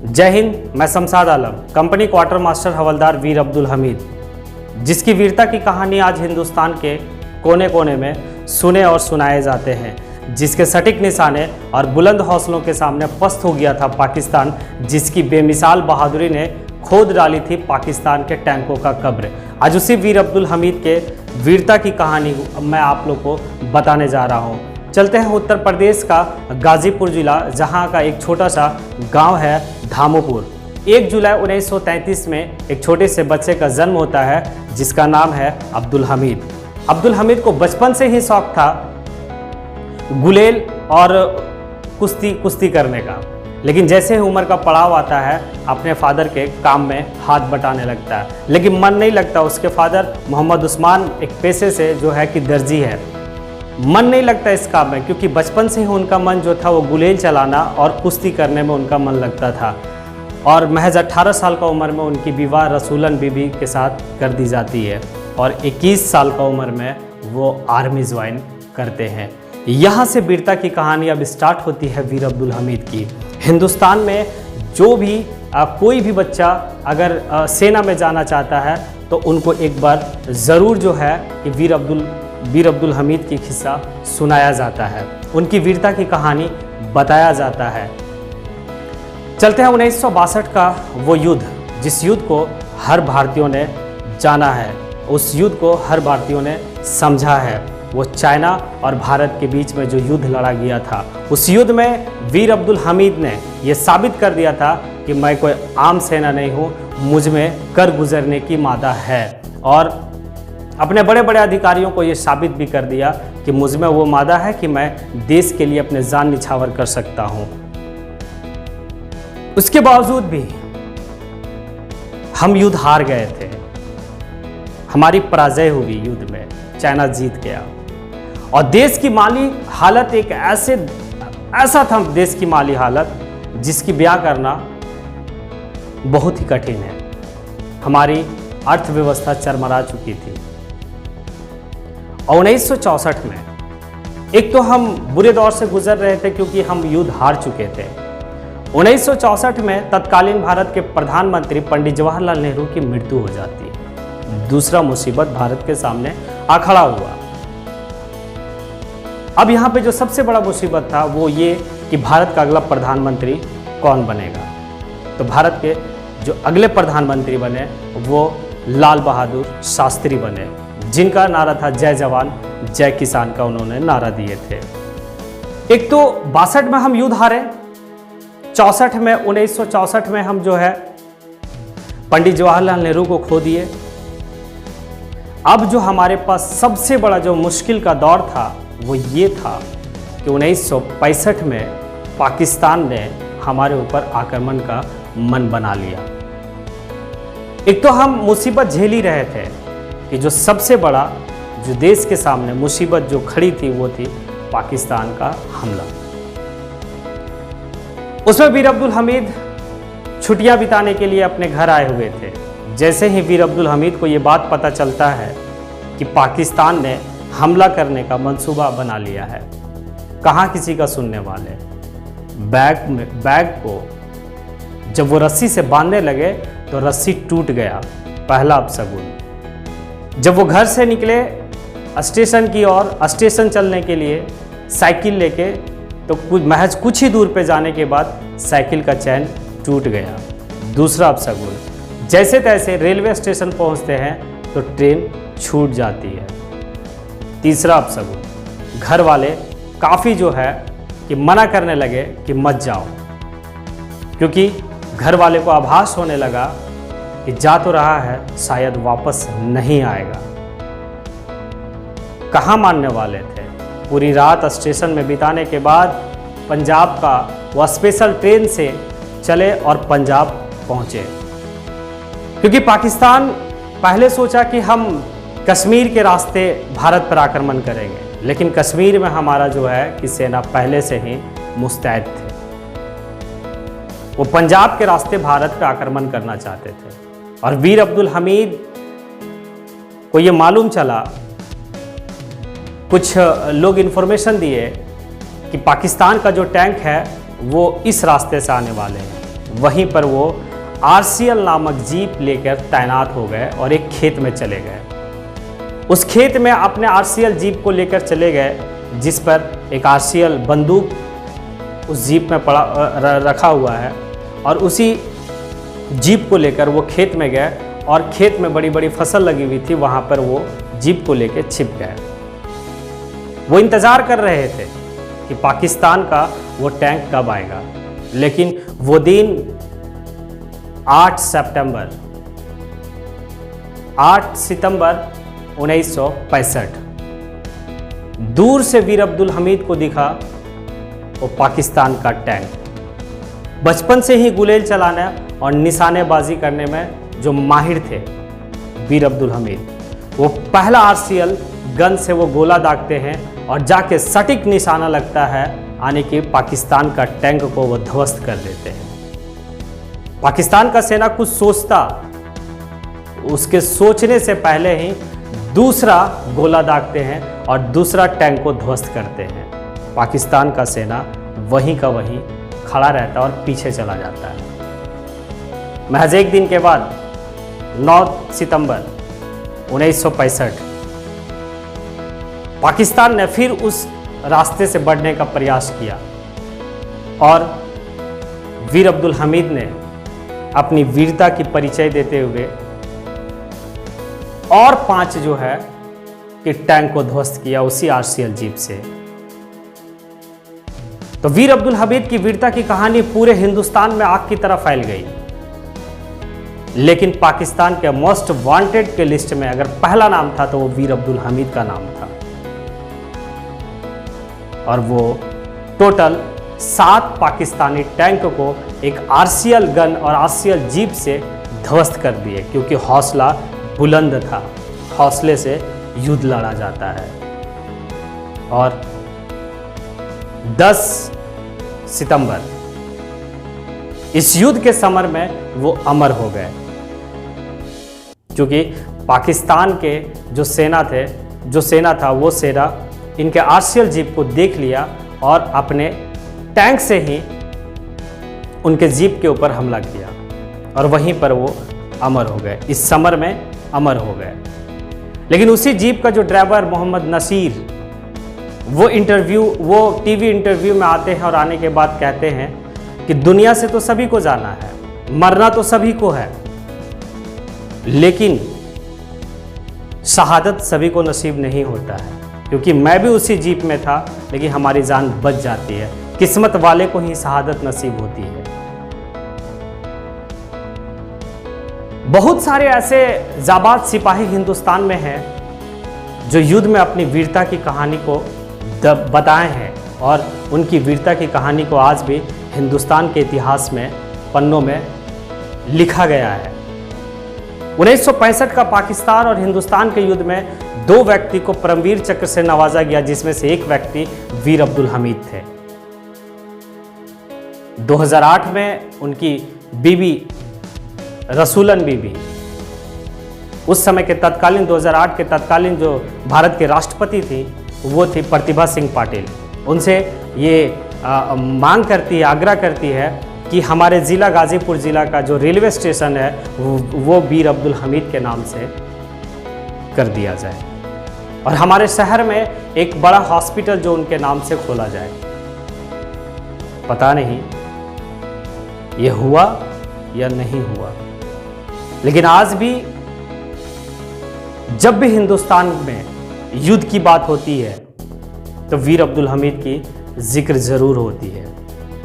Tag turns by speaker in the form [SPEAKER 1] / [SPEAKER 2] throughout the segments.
[SPEAKER 1] जय हिंद। मैं शमशाद आलम, company quarter master हवलदार वीर अब्दुल हमीद, जिसकी वीरता की कहानी आज हिंदुस्तान के कोने कोने में सुने और सुनाए जाते हैं, जिसके सटीक निशाने और बुलंद हौसलों के सामने पस्त हो गया था पाकिस्तान, जिसकी बेमिसाल बहादुरी ने खोद डाली थी पाकिस्तान के टैंकों का कब्र। आज उसी वीर अब्दुल हमीद के वीरता की कहानी मैं आप लोग को बताने जा रहा हूँ। चलते हैं उत्तर प्रदेश का गाजीपुर जिला, जहाँ का एक छोटा सा गांव है धामोपुर। 1 जुलाई 1933 में एक छोटे से बच्चे का जन्म होता है, जिसका नाम है अब्दुल हमीद। अब्दुल हमीद को बचपन से ही शौक था गुलेल और कुश्ती करने का, लेकिन जैसे ही उम्र का पड़ाव आता है अपने फादर के काम में हाथ बटाने लगता है, लेकिन मन नहीं लगता। उसके फादर मोहम्मद उस्मान एक पेशे से जो है कि दर्जी है, मन नहीं लगता इस काम में, क्योंकि बचपन से ही उनका मन जो था वो गुलेल चलाना और कुश्ती करने में उनका मन लगता था। और महज 18 साल का उम्र में उनकी विवाह रसूलन बीबी के साथ कर दी जाती है और 21 साल का उम्र में वो आर्मी ज्वाइन करते हैं। यहाँ से वीरता की कहानी अब स्टार्ट होती है वीर अब्दुल हमीद की। हिंदुस्तान में जो भी कोई भी बच्चा अगर सेना में जाना चाहता है तो उनको एक बार ज़रूर जो है कि वीर अब्दुल हमीद की किस्सा सुनाया जाता है, उनकी वीरता की कहानी बताया जाता है। चलते हैं 1962 का वो युद्ध, जिस युद्ध को हर भारतीयों ने जाना है, उस युद्ध को हर भारतीयों ने समझा है। वो चाइना और भारत के बीच में जो युद्ध लड़ा गया था, उस युद्ध में वीर अब्दुल हमीद ने ये साबित कर दिया था कि मैं कोई आम सेना नहीं हूँ, मुझ में कर गुजरने की मादा है। और अपने बड़े बड़े अधिकारियों को ये साबित भी कर दिया कि मुझ में वो मादा है कि मैं देश के लिए अपने जान निछावर कर सकता हूँ। उसके बावजूद भी हम युद्ध हार गए थे, हमारी पराजय हुई युद्ध में, चाइना जीत गया। और देश की माली हालत एक ऐसा था देश की माली हालत जिसकी बयां करना बहुत ही कठिन है। हमारी अर्थव्यवस्था चरमरा चुकी थी। और 1964 में एक तो हम बुरे दौर से गुजर रहे थे क्योंकि हम युद्ध हार चुके थे। 1964 में तत्कालीन भारत के प्रधानमंत्री पंडित जवाहरलाल नेहरू की मृत्यु हो जाती है। दूसरा मुसीबत भारत के सामने आ खड़ा हुआ। अब यहाँ पे जो सबसे बड़ा मुसीबत था वो ये कि भारत का अगला प्रधानमंत्री कौन बनेगा। तो भारत के जो अगले प्रधानमंत्री बने वो लाल बहादुर शास्त्री बने, जिनका नारा था जय जवान जय किसान का उन्होंने नारा दिए थे। एक तो 62 में हम युद्ध हारे, 1964 में हम जो है पंडित जवाहरलाल नेहरू को खो दिए। अब जो हमारे पास सबसे बड़ा जो मुश्किल का दौर था वो ये था कि 1965 में पाकिस्तान ने हमारे ऊपर आक्रमण का मन बना लिया। एक तो हम मुसीबत झेल ही रहे थे कि जो सबसे बड़ा जो देश के सामने मुसीबत जो खड़ी थी वो थी पाकिस्तान का हमला। उसमें वीर अब्दुल हमीद छुट्टियां बिताने के लिए अपने घर आए हुए थे। जैसे ही वीर अब्दुल हमीद को ये बात पता चलता है कि पाकिस्तान ने हमला करने का मंसूबा बना लिया है, कहाँ किसी का सुनने वाले। बैग को जब वो रस्सी से बांधने लगे तो रस्सी टूट गया, पहला अपशगुन। जब वो घर से निकले स्टेशन की ओर, स्टेशन चलने के लिए साइकिल लेके, तो महज कुछ ही दूर पे जाने के बाद साइकिल का चैन टूट गया, दूसरा अपशगुन। जैसे तैसे रेलवे स्टेशन पहुंचते हैं तो ट्रेन छूट जाती है, तीसरा अपशगुन। घर वाले काफ़ी जो है कि मना करने लगे कि मत जाओ, क्योंकि घर वाले को आभास होने लगा कि जा तो रहा है शायद वापस नहीं आएगा। कहाँ मानने वाले थे। पूरी रात स्टेशन में बिताने के बाद पंजाब का वह स्पेशल ट्रेन से चले और पंजाब पहुँचे, क्योंकि पाकिस्तान पहले सोचा कि हम कश्मीर के रास्ते भारत पर आक्रमण करेंगे, लेकिन कश्मीर में हमारा जो है कि सेना पहले से ही मुस्तैद थे। वो पंजाब के रास्ते भारत पर आक्रमण करना चाहते थे। और वीर अब्दुल हमीद को ये मालूम चला, कुछ लोग इन्फॉर्मेशन दिए कि पाकिस्तान का जो टैंक है वो इस रास्ते से आने वाले हैं। वहीं पर वो आरसीएल नामक जीप लेकर तैनात हो गए और एक खेत में चले गए। उस खेत में अपने आरसीएल जीप को लेकर चले गए, जिस पर एक आरसीएल बंदूक उस जीप में रखा हुआ है, और उसी जीप को लेकर वो खेत में गए और खेत में बड़ी बड़ी फसल लगी हुई थी, वहाँ पर वो जीप को लेकर छिप गए। वो इंतज़ार कर रहे थे कि पाकिस्तान का वो टैंक कब आएगा, लेकिन वो दिन 8 सितंबर 1965 दूर से वीर अब्दुल हमीद को दिखा वो पाकिस्तान का टैंक। बचपन से ही गुलेल चलाना और निशानेबाजी करने में जो माहिर थे वीर अब्दुल हमीद, वो पहला आरसीएल गन से वो गोला दागते हैं और जाके सटीक निशाना लगता है आने के पाकिस्तान का टैंक को वो ध्वस्त कर देते हैं। पाकिस्तान का सेना कुछ सोचता, उसके सोचने से पहले ही दूसरा गोला दागते हैं और दूसरा टैंक को ध्वस्त करते हैं। पाकिस्तान का सेना वहीं का वहीं खड़ा रहता और पीछे चला जाता है। महज एक दिन के बाद 9 सितंबर 1965 पाकिस्तान ने फिर उस रास्ते से बढ़ने का प्रयास किया और वीर अब्दुल हमीद ने अपनी वीरता की परिचय देते हुए और 5 जो है कि टैंक को ध्वस्त किया उसी आरसीएल जीप से। तो वीर अब्दुल हमीद की वीरता की कहानी पूरे हिंदुस्तान में आग की तरह फैल गई, लेकिन पाकिस्तान के मोस्ट वांटेड के लिस्ट में अगर पहला नाम था तो वो वीर अब्दुल हमीद का नाम था। और वो टोटल 7 पाकिस्तानी टैंक को एक आरसीएल गन और आरसीएल जीप से ध्वस्त कर दिए, क्योंकि हौसला बुलंद था, हौसले से युद्ध लड़ा जाता है। और 10 सितंबर इस युद्ध के समर में वो अमर हो गए, क्योंकि पाकिस्तान के जो सेना था वो सेना इनके आरसीएल जीप को देख लिया और अपने टैंक से ही उनके जीप के ऊपर हमला किया और वहीं पर वो अमर हो गए, इस समर में अमर हो गए। लेकिन उसी जीप का जो ड्राइवर मोहम्मद नसीर, वो टीवी इंटरव्यू में आते हैं और आने के बाद कहते हैं कि दुनिया से तो सभी को जाना है, मरना तो सभी को है, लेकिन शहादत सभी को नसीब नहीं होता है। क्योंकि मैं भी उसी जीप में था, लेकिन हमारी जान बच जाती है, किस्मत वाले को ही शहादत नसीब होती है। बहुत सारे ऐसे जाबाज सिपाही हिंदुस्तान में हैं जो युद्ध में अपनी वीरता की कहानी को बताए हैं, और उनकी वीरता की कहानी को आज भी हिंदुस्तान के इतिहास में पन्नों में लिखा गया है। 1965 का पाकिस्तान और हिंदुस्तान के युद्ध में 2 व्यक्ति को परमवीर चक्र से नवाजा गया, जिसमें से एक व्यक्ति वीर अब्दुल हमीद थे। 2008 में उनकी बीवी रसूलन बीबी, उस समय के तत्कालीन 2008 के तत्कालीन जो भारत के राष्ट्रपति थी वो थी प्रतिभा सिंह पाटिल। उनसे ये मांग करती है, आग्रह करती है कि हमारे ज़िला गाज़ीपुर ज़िला का जो रेलवे स्टेशन है वो वीर अब्दुल हमीद के नाम से कर दिया जाए, और हमारे शहर में एक बड़ा हॉस्पिटल जो उनके नाम से खोला जाए। पता नहीं ये हुआ या नहीं हुआ, लेकिन आज भी जब भी हिंदुस्तान में युद्ध की बात होती है तो वीर अब्दुल हमीद की जिक्र ज़रूर होती है,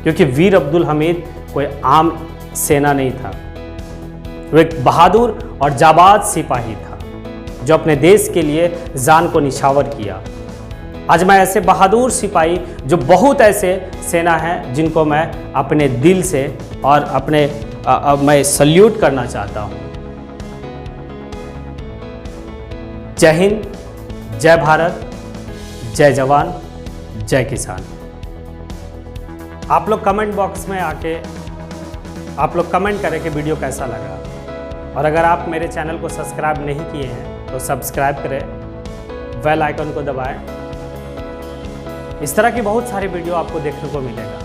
[SPEAKER 1] क्योंकि वीर अब्दुल हमीद कोई आम सेना नहीं था, वो एक बहादुर और जाबाज सिपाही था जो अपने देश के लिए जान को निछावर किया। आज मैं ऐसे बहादुर सिपाही, जो बहुत ऐसे सेना हैं जिनको मैं अपने दिल से और मैं सल्यूट करना चाहता हूँ। जय हिंद, जय भारत, जय जवान, जय किसान। आप लोग कमेंट बॉक्स में आके आप लोग कमेंट करें कि वीडियो कैसा लगा, और अगर आप मेरे चैनल को सब्सक्राइब नहीं किए हैं तो सब्सक्राइब करें, बेल आइकन को दबाएं। इस तरह की बहुत सारी वीडियो आपको देखने को मिलेगा।